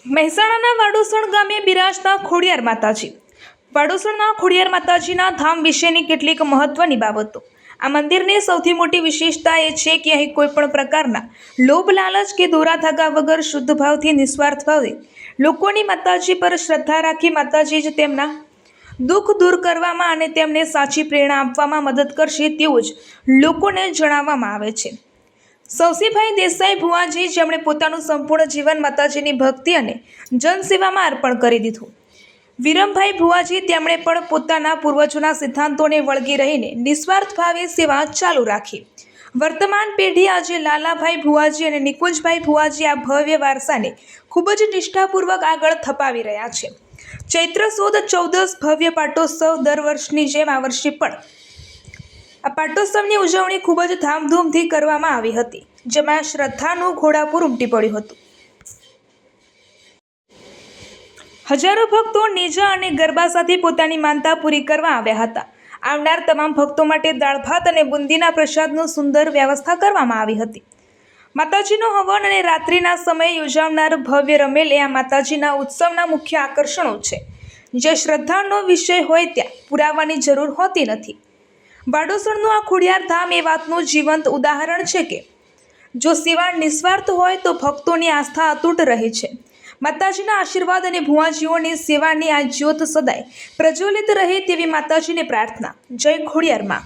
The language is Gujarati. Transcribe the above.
મહેસાણાના વાડોસણ ગામે બિરાજતા ખોડિયાર માતાજી। વાડોસણના ખોડિયાર માતાજીના ધામ વિશેની કેટલીક મહત્વની બાબતો। આ મંદિરની સૌથી મોટી વિશેષતા એ છે કે અહીં કોઈપણ પ્રકારના લોભ લાલચ કે દોરા ધાગા વગર શુદ્ધ ભાવથી નિસ્વાર્થ ભાવે લોકોની માતાજી પર શ્રદ્ધા રાખી માતાજી જ તેમના દુઃખ દૂર કરવામાં અને તેમને સાચી પ્રેરણા આપવામાં મદદ કરશે તેવું જ લોકોને જણાવવામાં આવે છે। સૌસીભાઈ દેસાઈ ભુવાજી, જેમણે પોતાનું સંપૂર્ણ જીવન માતાજીની ભક્તિ અને જનસેવામાં અર્પણ કરી દીધું। વિરમભાઈ ભુવાજી, તેમણે પણ પોતાના પૂર્વજોના સિદ્ધાંતોને વળગી રહીને નિસ્વાર્થ ભાવે સેવા ચાલુ રાખી। વર્તમાન પેઢી આજે લાલાભાઈ ભુવાજી અને નિકુંજભાઈ ભુવાજી આ ભવ્ય વારસાને ખૂબ જ નિષ્ઠાપૂર્વક આગળ ધપાવી રહ્યા છે। ચૈત્ર સુદ 14 ભવ્ય પાટોત્સવ દર વર્ષની જેમ આ વર્ષે પણ આ પાટોત્સવની ઉજવણી ખૂબ જ ધામધૂમથી કરવામાં આવી હતી, જેમાં શ્રદ્ધાનું ઘોડાપુર ઉમટી પડ્યું હતું। હજારો ભક્તો નેજા અને ગરબા સાથે પોતાની માનતા પૂરી કરવા આવ્યા હતા। આવનાર તમામ ભક્તો માટે દાળ ભાત અને બુંદીના પ્રસાદનું સુંદર વ્યવસ્થા કરવામાં આવી હતી। માતાજીનો હવન અને રાત્રિના સમયે યોજાનાર ભવ્ય રમેલ એ આ માતાજીના ઉત્સવના મુખ્ય આકર્ષણો છે। જે શ્રદ્ધાનો વિષય હોય ત્યાં પુરાવાની જરૂર હોતી નથી। વાડોસણનું આ ખોડિયાર ધામ એ વાતનું જીવંત ઉદાહરણ છે કે જો સેવા નિસ્વાર્થ હોય તો ભક્તોની આસ્થા અતૂટ રહે છે। માતાજીના આશીર્વાદ અને ભુવાજીઓની સેવાની આ જ્યોત સદાય પ્રજ્વલિત રહે તેવી માતાજીને પ્રાર્થના। જય ખોડિયાર માં।